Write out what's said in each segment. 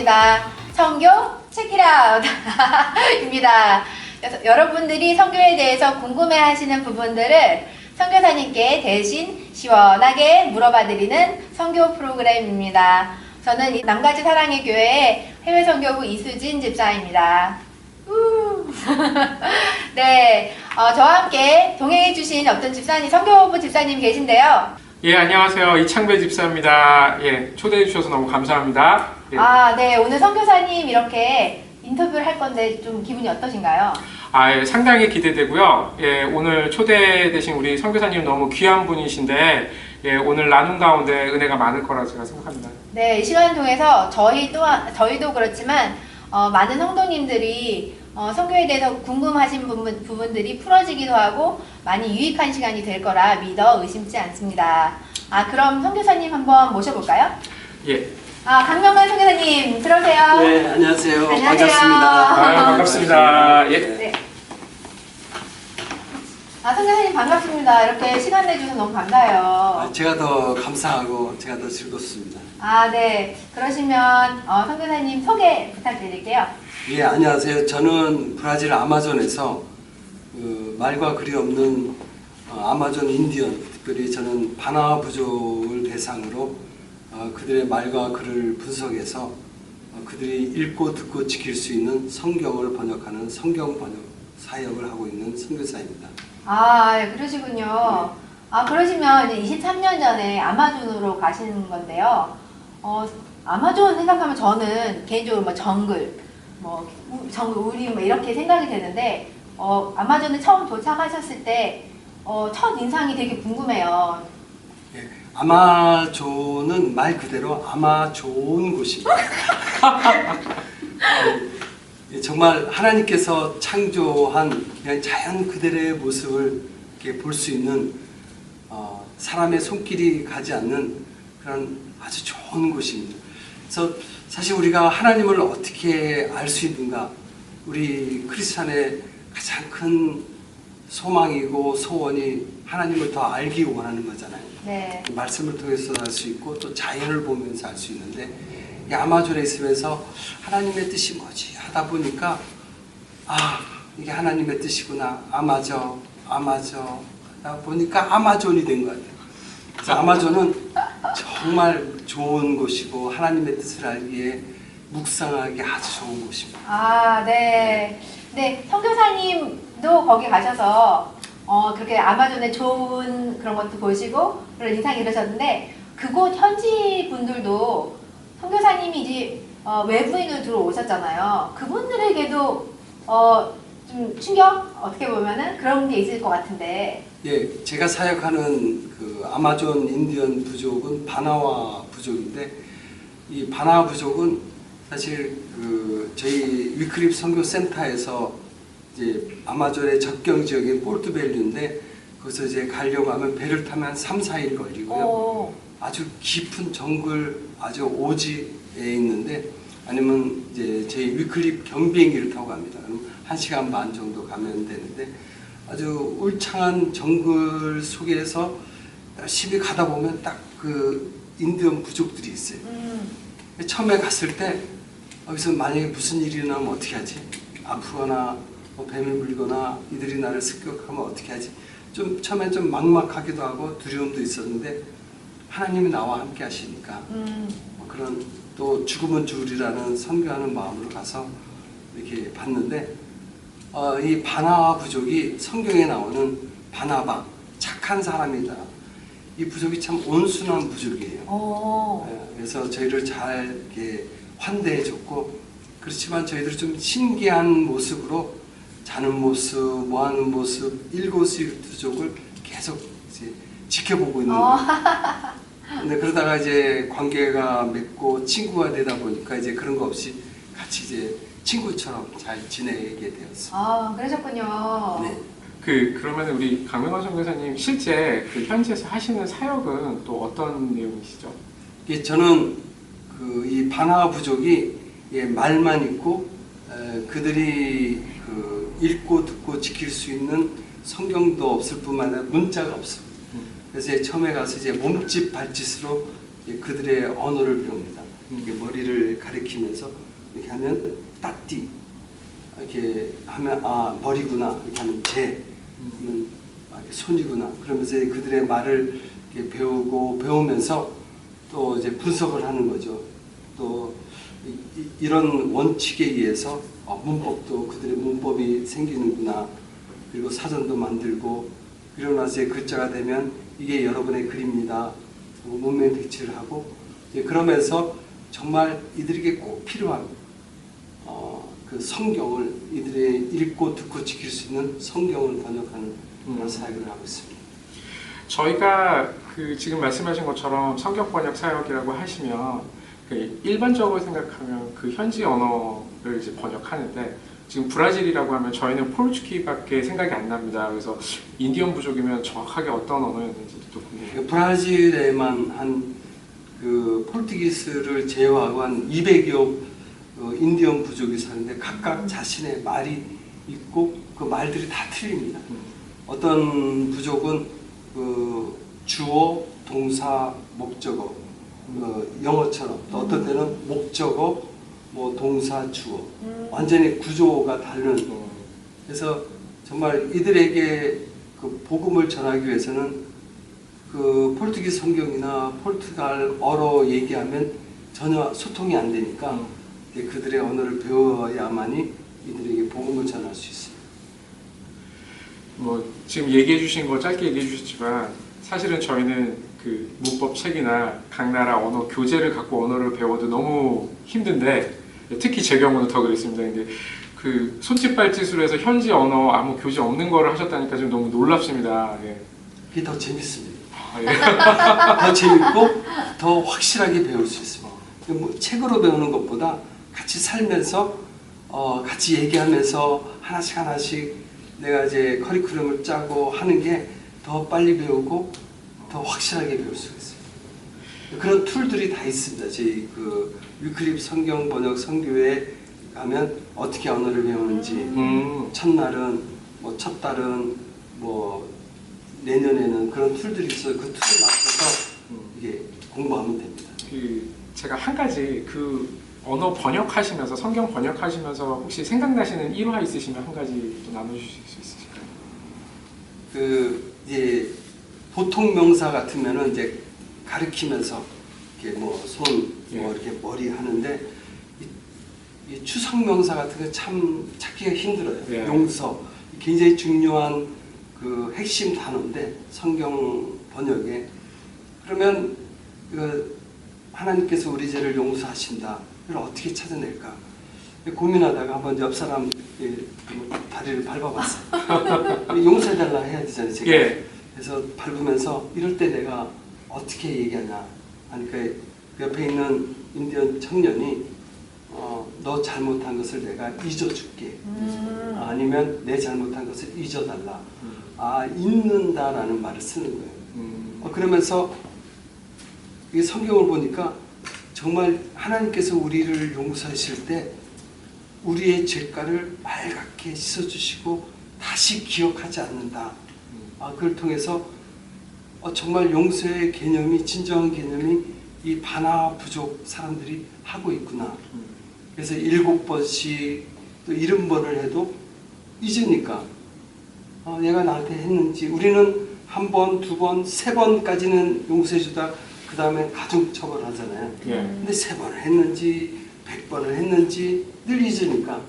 시간입니다. 성교 체키라웃 입니다. 여러분들이 성교에 대해서 궁금해하시는 부분들을 선교사님께 대신 시원하게 물어봐드리는 성교 프로그램입니다. 저는 남가지 사랑의 교회의 해외 선교부 이수진 집사입니다. 네, 저와 함께 동행해주신 어떤 집사님, 선교부 집사님 계신데요. 예, 안녕하세요. 이창배 집사입니다. 예, 초대해 주셔서 너무 감사합니다. 예. 네, 오늘 선교사님 이렇게 인터뷰를 할 건데 좀 기분이 어떠신가요? 예, 상당히 기대되고요. 예, 오늘 초대되신 우리 선교사님 너무 귀한 분이신데, 예, 오늘 나눔 가운데 은혜가 많을 거라 제가 생각합니다. 네, 이 시간을 통해서 저희도 그렇지만 많은 성도님들이 선교에 대해서 궁금하신 부분들이 풀어지기도 하고 많이 유익한 시간이 될 거라 믿어 의심치 않습니다. 그럼 선교사님 한번 모셔볼까요? 예. 강명만 선교사님 들어오세요. 네, 안녕하세요. 안녕하세요. 반갑습니다. 반갑습니다. 예. 네. 선교사님 반갑습니다. 이렇게 시간 내주셔서 너무 감사해요. 제가 더 감사하고 제가 더 즐겁습니다. 네. 그러시면 선교사님 소개 부탁드릴게요. 예, 안녕하세요. 저는 브라질 아마존에서 말과 글이 없는 아마존 인디언, 특별히 저는 바나 부족을 대상으로 그들의 말과 글을 분석해서 그들이 읽고 듣고 지킬 수 있는 성경을 번역하는 성경 번역 사역을 하고 있는 선교사입니다. 그러시군요. 그러시면 이제 23년 전에 아마존으로 가시는 건데요. 아마존 생각하면 저는 개인적으로 뭐 정글, 우리 이렇게 생각이 되는데, 아마존에 처음 도착하셨을 때, 첫 인상이 되게 궁금해요. 예, 아마존은 말 그대로 아마 좋은 곳입니다. 정말 하나님께서 창조한 그냥 자연 그대로의 모습을 이렇게 볼 수 있는 사람의 손길이 가지 않는 그런 아주 좋은 곳입니다. 그래서 사실 우리가 하나님을 어떻게 알 수 있는가? 우리 크리스찬의 가장 큰 소망이고 소원이 하나님을 더 알기 원하는 거잖아요. 네. 말씀을 통해서 알 수 있고 또 자연을 보면서 알 수 있는데 이 아마존에 있으면서 하나님의 뜻이 뭐지 하다 보니까 이게 하나님의 뜻이구나. 아마저 하다 보니까 아마존이 된 것 같아요. 그래서 아마존은 정말 좋은 곳이고 하나님의 뜻을 알기에 묵상하기 아주 좋은 곳입니다. 네. 네, 선교사님도 거기 가셔서 그렇게 아마존의 좋은 그런 것도 보시고 그런 인상이 그러셨는데 그곳 현지 분들도 선교사님이 이제 외부인으로 들어오셨잖아요. 그분들에게도 좀 충격? 어떻게 보면은 그런 게 있을 것 같은데. 예, 제가 사역하는 그 아마존 인디언 부족은 바나와 부족인데 이 바나 부족은 사실 저희 위클립 선교센터에서 이제 아마존의 접경 지역인 포르투벨리인데 거기서 이제 가려고 하면 배를 타면 3, 4일 걸리고요. 아주 깊은 정글 아주 오지에 있는데 아니면 이제 저희 위클립 경비행기를 타고 갑니다. 그럼 1시간 반 정도 가면 되는데 아주 울창한 정글 속에서 열심히 가다 보면 딱 그 인디언 부족들이 있어요. 처음에 갔을 때 여기서 만약에 무슨 일이 일어나면 어떻게 하지? 아프거나 뱀이 물거나 이들이 나를 습격하면 어떻게 하지? 좀 처음엔 좀 막막하기도 하고 두려움도 있었는데 하나님이 나와 함께 하시니까 그런 또 죽으면 죽으리라는 선교하는 마음으로 가서 이렇게 봤는데 이 바나 부족이 성경에 나오는 바나바 착한 사람이다. 이 부족이 참 온순한 부족이에요. 그래서 저희를 잘 이렇게 환대해줬고 그렇지만 저희들이 좀 신기한 모습으로 자는 모습, 뭐하는 모습, 일거수일투족을 계속 이제 지켜보고 있는 거예요. 근데 그러다가 이제 관계가 맺고 친구가 되다 보니까 이제 그런 거 없이 같이 이제 친구처럼 잘 지내게 되었어요. 그러셨군요. 네. 그러면 우리 강명환 선교사님 실제 그 현지에서 하시는 사역은 또 어떤 내용이시죠? 예, 저는 이 바나 부족이 말만 있고 그들이 읽고 듣고 지킬 수 있는 성경도 없을 뿐만 아니라 문자가 없습니다. 그래서 처음에 가서 이제 몸짓 발짓으로 그들의 언어를 배웁니다. 이렇게 머리를 가리키면서 이렇게 하면 따띠, 이렇게 하면 아 머리구나, 이렇게 하면 제, 그러면 아, 손이구나. 그러면서 그들의 말을 이렇게 배우면서 또 이제 분석을 하는 거죠. 또 이런 원칙에 의해서 문법도 그들의 문법이 생기는구나. 그리고 사전도 만들고 그러고 나서 글자가 되면 이게 여러분의 글입니다. 문면 배치를 하고 그러면서 정말 이들에게 꼭 필요한 그 성경을 이들의 읽고 듣고 지킬 수 있는 성경을 번역하는 그런 사역을 하고 있습니다. 저희가 그 지금 말씀하신 것처럼 성경 번역 사역이라고 하시면 그 일반적으로 생각하면 그 현지 언어를 이제 번역하는데 지금 브라질이라고 하면 저희는 포르투기밖에 생각이 안 납니다. 그래서 인디언 부족이면 정확하게 어떤 언어였는지도 또 궁금해요. 브라질에만 한 그 포르투기스를 제외하고 한 200여 인디언 부족이 사는데 각각 자신의 말이 있고 그 말들이 다 틀립니다. 어떤 부족은 그 주어, 동사, 목적어, 영어처럼 또 어떤 때는 목적어, 뭐 동사, 주어 완전히 구조가 다른. 그래서 정말 이들에게 그 복음을 전하기 위해서는 그 포르투기스 성경이나 포르투갈어로 얘기하면 전혀 소통이 안 되니까 그들의 언어를 배워야만이 이들에게 복음을 전할 수 있습니다. 뭐 지금 얘기해 주신 거 짧게 얘기해 주셨지만 사실은 저희는 그 문법 책이나 각 나라 언어 교재를 갖고 언어를 배워도 너무 힘든데 특히 제 경우는 더 그랬습니다. 근데 그 손짓 발짓으로 해서 현지 언어 아무 교재 없는 거를 하셨다니까 좀 너무 놀랍습니다. 예. 그게 더 재밌습니다. 아, 예. 더 재밌고 더 확실하게 배울 수 있습니다. 뭐 책으로 배우는 것보다 같이 살면서 같이 얘기하면서 하나씩 내가 이제 커리큘럼을 짜고 하는 게 더 빨리 배우고 더 확실하게 배울 수가 있어요. 그런 툴들이 다 있습니다. 저희 그 위클립 성경 번역 선교회에 가면 어떻게 언어를 배우는지 첫날은 뭐 첫 달은 뭐 내년에는 그런 툴들이 있어요. 그 툴에 맞춰서 이게 공부하면 됩니다. 그 제가 한 가지 그 언어 번역하시면서 성경 번역하시면서 혹시 생각나시는 일화 있으시면 한 가지 또 나눠주실 수 있으실까요? 그 이제 보통 명사 같으면은 이제 가리키면서 이렇게 뭐 손, 뭐 이렇게 머리 하는데 이 추상 명사 같은 거 참 찾기가 힘들어요. 예. 용서 굉장히 중요한 그 핵심 단어인데 성경 번역에 그러면 그 하나님께서 우리 죄를 용서하신다. 이걸 어떻게 찾아낼까? 고민하다가 한번 옆 사람 다리를 밟아봤어요. 용서해달라 해야 되잖아요, 제가. 예. 그래서 밟으면서 이럴 때 내가 어떻게 얘기하냐 하니까 옆에 있는 인디언 청년이 너 잘못한 것을 내가 잊어줄게. 아니면 내 잘못한 것을 잊어달라. 잊는다라는 말을 쓰는 거예요. 그러면서 이 성경을 보니까 정말 하나님께서 우리를 용서하실 때 우리의 죄가를 맑게 씻어주시고 다시 기억하지 않는다. 그걸 통해서 정말 용서의 개념이 진정한 개념이 이 바나 부족 사람들이 하고 있구나. 그래서 7번씩 또 70번을 해도 잊으니까 얘가 나한테 했는지 우리는 1번, 2번, 3번까지는 용서해주다 그 다음에 가중처벌 하잖아요. 근데 3번을 했는지 100번을 했는지 늘 잊으니까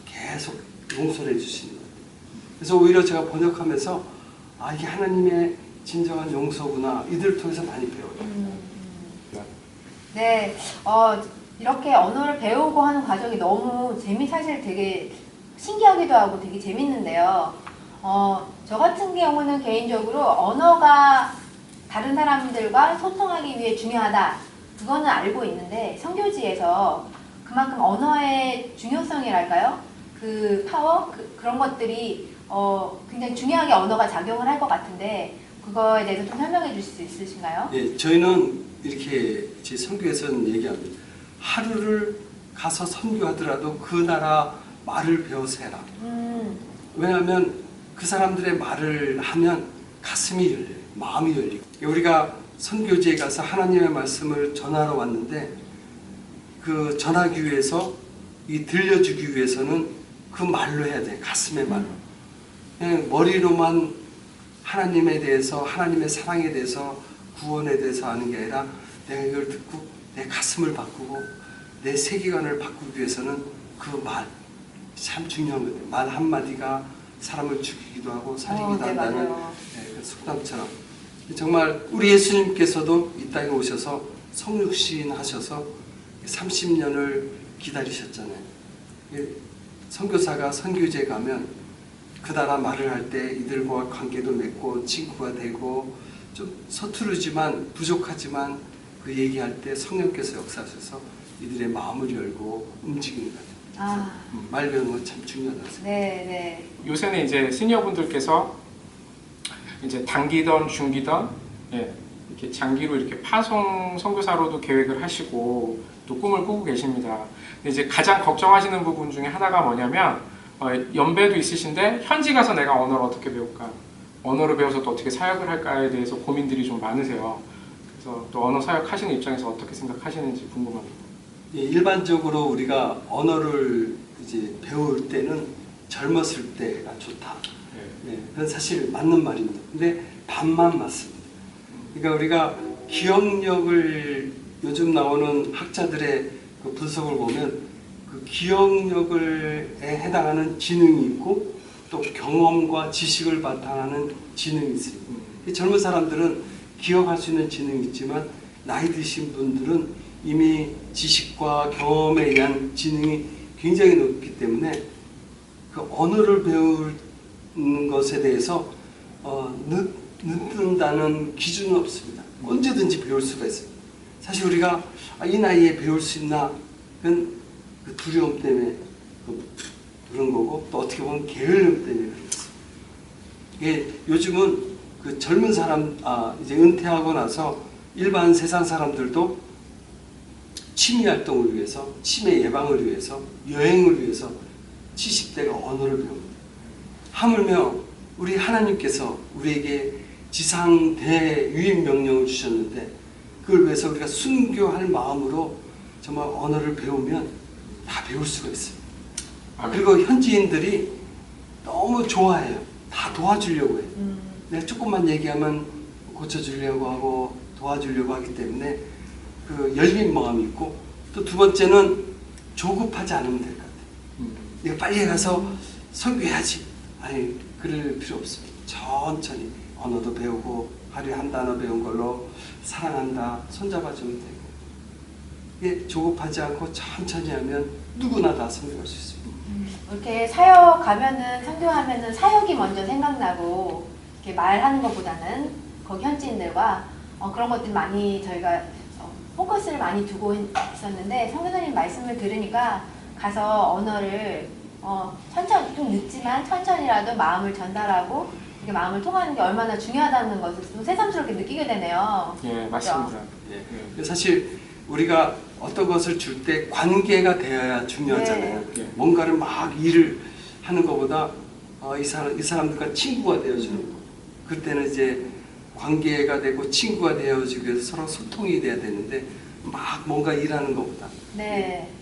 계속 용서를 해주시는 거예요. 그래서 오히려 제가 번역하면서 이게 하나님의 진정한 용서구나 이들을 통해서 많이 배워요. 네, 이렇게 언어를 배우고 하는 과정이 너무 사실 되게 신기하기도 하고 되게 재밌는데요. 저 같은 경우는 개인적으로 언어가 다른 사람들과 소통하기 위해 중요하다. 그거는 알고 있는데 선교지에서 그만큼 언어의 중요성이랄까요? 그 파워? 그런 것들이 굉장히 중요하게 언어가 작용을 할 것 같은데 그거에 대해서 좀 설명해 주실 수 있으신가요? 네, 저희는 이렇게 제 선교에서는 얘기합니다. 하루를 가서 선교하더라도 그 나라 말을 배워서 해라. 왜냐하면 그 사람들의 말을 하면 가슴이 열려요. 마음이 열리고. 우리가 선교지에 가서 하나님의 말씀을 전하러 왔는데 그 전하기 위해서 이 들려주기 위해서는 그 말로 해야 돼. 가슴의 말로. 그냥 머리로만 하나님에 대해서 하나님의 사랑에 대해서 구원에 대해서 아는 게 아니라 내가 이걸 듣고 내 가슴을 바꾸고 내 세계관을 바꾸기 위해서는 그 말 참 중요한 거예요. 말 한마디가 사람을 죽이기도 하고 살리기도 네, 한다는 맞아요. 그 속담처럼 정말 우리 예수님께서도 이 땅에 오셔서 성육신 하셔서 30년을 기다리셨잖아요. 선교사가 선교지에 가면 그 나라 말을 할 때 이들과 관계도 맺고 친구가 되고 좀 서투르지만 부족하지만 그 얘기할 때 성령께서 역사하셔서 이들의 마음을 열고 움직이는 거죠. 말 배우는 건 참 중요하다고 생각합니다. 네. 요새는 이제 시니어분들께서 이제 단기던 중기던 이렇게 장기로 이렇게 파송 선교사로도 계획을 하시고 또 꿈을 꾸고 계십니다. 근데 이제 가장 걱정하시는 부분 중에 하나가 뭐냐면 연배도 있으신데 현지 가서 내가 언어를 어떻게 배울까, 언어를 배워서 또 어떻게 사역을 할까에 대해서 고민들이 좀 많으세요. 그래서 또 언어 사역 하시는 입장에서 어떻게 생각하시는지 궁금합니다. 일반적으로 우리가 언어를 이제 배울 때는 젊었을 때가 좋다. 그건 사실 맞는 말입니다. 근데 반만 맞습니다. 그러니까 우리가 기억력을 요즘 나오는 학자들의 그 분석을 보면 그 기억력에 해당하는 지능이 있고 또 경험과 지식을 바탕하는 지능이 있어요. 젊은 사람들은 기억할 수 있는 지능이 있지만 나이 드신 분들은 이미 지식과 경험에 의한 지능이 굉장히 높기 때문에 그 언어를 배우는 것에 대해서 늦는다는 기준은 없습니다. 언제든지 배울 수가 있어요. 사실 우리가 이 나이에 배울 수 있나 그건 그 두려움 때문에 그런 거고 또 어떻게 보면 게을름 때문에 그런 거죠. 이게 요즘은 그 젊은 사람 이제 은퇴하고 나서 일반 세상 사람들도 취미 활동을 위해서, 치매 예방을 위해서, 여행을 위해서 70대가 언어를 배웁니다. 하물며 우리 하나님께서 우리에게 지상 대유인 명령을 주셨는데 그걸 위해서 우리가 순교할 마음으로 정말 언어를 배우면 다 배울 수가 있어요. 그리고 현지인들이 너무 좋아해요. 다 도와주려고 해요. 내가 조금만 얘기하면 고쳐주려고 하고 도와주려고 하기 때문에 그 열린 마음이 있고 또 두 번째는 조급하지 않으면 될 것 같아요. 내가 빨리 가서 설교해야지. 아니 그럴 필요 없습니다. 천천히 언어도 배우고 하루에 한 단어 배운 걸로 사랑한다 손잡아주면 되고 이게 조급하지 않고 천천히 하면 누구나 다 성공할 수 있습니다. 이렇게 사역 가면은 선교하면은 사역이 먼저 생각나고 이렇게 말하는 것보다는 거기 현지인들과 그런 것들 많이 저희가 포커스를 많이 두고 있었는데 선교사님 말씀을 들으니까 가서 언어를 천천히 좀 늦지만 천천히라도 마음을 전달하고 이렇게 마음을 통하는 게 얼마나 중요하다는 것을 좀 새삼스럽게 느끼게 되네요. 예, 맞습니다. 사실 우리가 어떤 것을 줄 때 관계가 되어야 중요하잖아요. 네. 뭔가를 막 일을 하는 것보다 이 사람들과 친구가 되어주는 거. 그때는 이제 관계가 되고 친구가 되어지기 위해서 서로 소통이 돼야 되는데 막 뭔가 일하는 것보다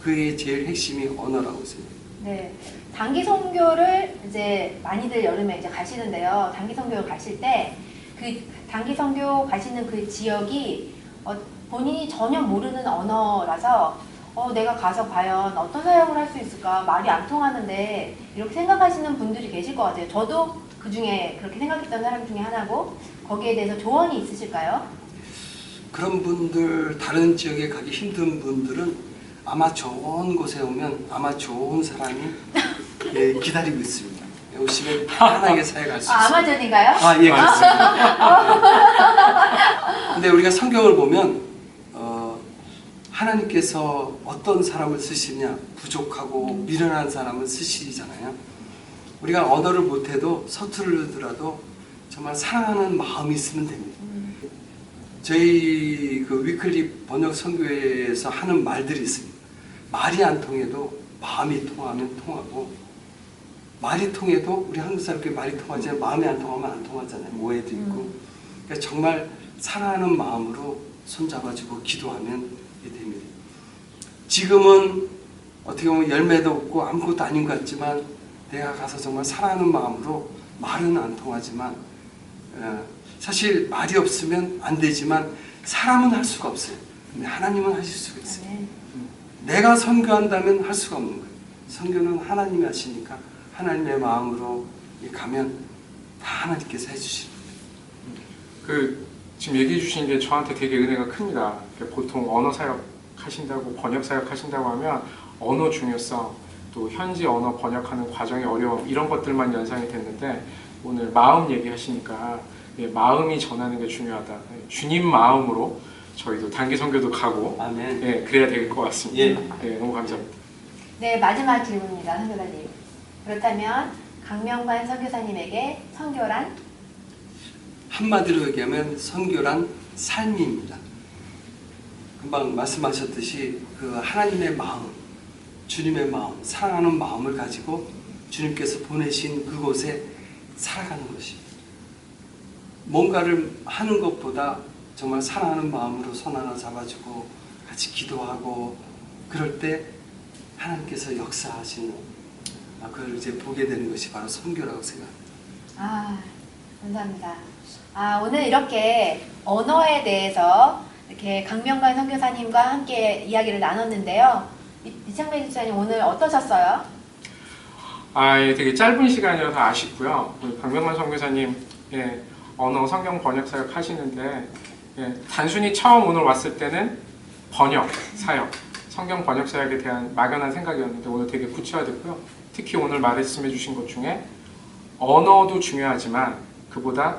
그게 제일 핵심이 언어라고 생각해요. 네, 단기 선교를 이제 많이들 여름에 이제 가시는데요. 단기 선교를 가실 때 그 단기 선교 가시는 그 지역이 본인이 전혀 모르는 언어라서 내가 가서 과연 어떤 사역을 할 수 있을까 말이 안 통하는데 이렇게 생각하시는 분들이 계실 것 같아요. 저도 그 중에 그렇게 생각했던 사람 중에 하나고 거기에 대해서 조언이 있으실까요? 그런 분들 다른 지역에 가기 힘든 분들은 아마 좋은 곳에 오면 아마 좋은 사람이 기다리고 있습니다. 오시면 편안하게 사역할 수 있습니다. 아마존인가요? 예, 그렇습니다. 근데 우리가 성경을 보면 하나님께서 어떤 사람을 쓰시냐 부족하고 미련한 사람을 쓰시잖아요. 우리가 언어를 못해도 서투르더라도 정말 사랑하는 마음이 있으면 됩니다. 저희 그 위클리 번역 선교회에서 하는 말들이 있습니다. 말이 안 통해도 마음이 통하면 통하고 말이 통해도 우리 한국 사람끼리 말이 통하지만 마음이 안 통하면 안 통하잖아요. 오해도 있고 그러니까 정말 사랑하는 마음으로 손잡아주고 기도하면 됩니다. 지금은 어떻게 보면 열매도 없고 아무것도 아닌 것 같지만 내가 가서 정말 사랑하는 마음으로 말은 안 통하지만 사실 말이 없으면 안 되지만 사람은 할 수가 없어요. 근데 하나님은 하실 수가 있어요. 내가 선교한다면 할 수가 없는 거예요. 선교는 하나님이 하시니까 하나님의 마음으로 가면 다 하나님께서 해주십니다. 지금 얘기해 주신 게 저한테 되게 은혜가 큽니다. 보통 언어 사역 하신다고, 번역 사역 하신다고 하면 언어 중요성, 또 현지 언어 번역하는 과정의 어려움, 이런 것들만 연상이 됐는데 오늘 마음 얘기하시니까 마음이 전하는 게 중요하다. 주님 마음으로 저희도 단기 선교도 가고 아멘. 그래야 될 것 같습니다. 예. 너무 감사합니다. 네, 마지막 질문입니다, 선교사님. 그렇다면 강명관 선교사님에게 선교란? 한마디로 얘기하면 선교란 삶입니다. 금방 말씀하셨듯이 그 하나님의 마음, 주님의 마음, 사랑하는 마음을 가지고 주님께서 보내신 그곳에 살아가는 것입니다. 뭔가를 하는 것보다 정말 사랑하는 마음으로 손 하나 잡아주고 같이 기도하고 그럴 때 하나님께서 역사하시는 그걸 이제 보게 되는 것이 바로 선교라고 생각합니다. 감사합니다. 오늘 이렇게 언어에 대해서 이렇게 강명관 선교사님과 함께 이야기를 나눴는데요. 이창배 집사님 오늘 어떠셨어요? 되게 짧은 시간이어서 아쉽고요. 강명관 선교사님 언어 성경 번역 사역 하시는데 단순히 처음 오늘 왔을 때는 번역 사역, 성경 번역 사역에 대한 막연한 생각이었는데 오늘 되게 구체화됐고요. 특히 오늘 말씀해 주신 것 중에 언어도 중요하지만 그보다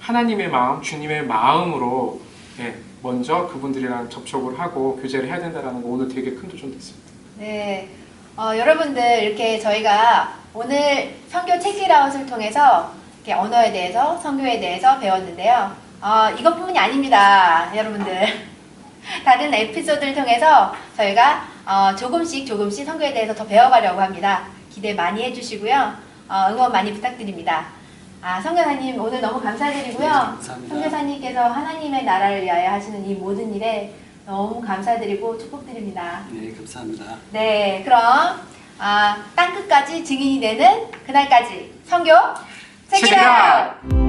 하나님의 마음, 주님의 마음으로 먼저 그분들이랑 접촉을 하고 교제를 해야 된다는 거 오늘 되게 큰 도전 됐습니다. 네, 여러분들 이렇게 저희가 오늘 선교 체크아웃을 통해서 이렇게 언어에 대해서, 선교에 대해서 배웠는데요. 이것뿐만이 아닙니다, 여러분들. 다른 에피소드를 통해서 저희가 조금씩 선교에 대해서 더 배워가려고 합니다. 기대 많이 해주시고요. 응원 많이 부탁드립니다. 선교사님 오늘 너무 감사드리고요. 네, 감사합니다. 선교사님께서 하나님의 나라를 위하여 하시는 이 모든 일에 너무 감사드리고 축복드립니다. 네, 감사합니다. 네, 그럼 땅끝까지 증인이 되는 그날까지 선교 체크아웃!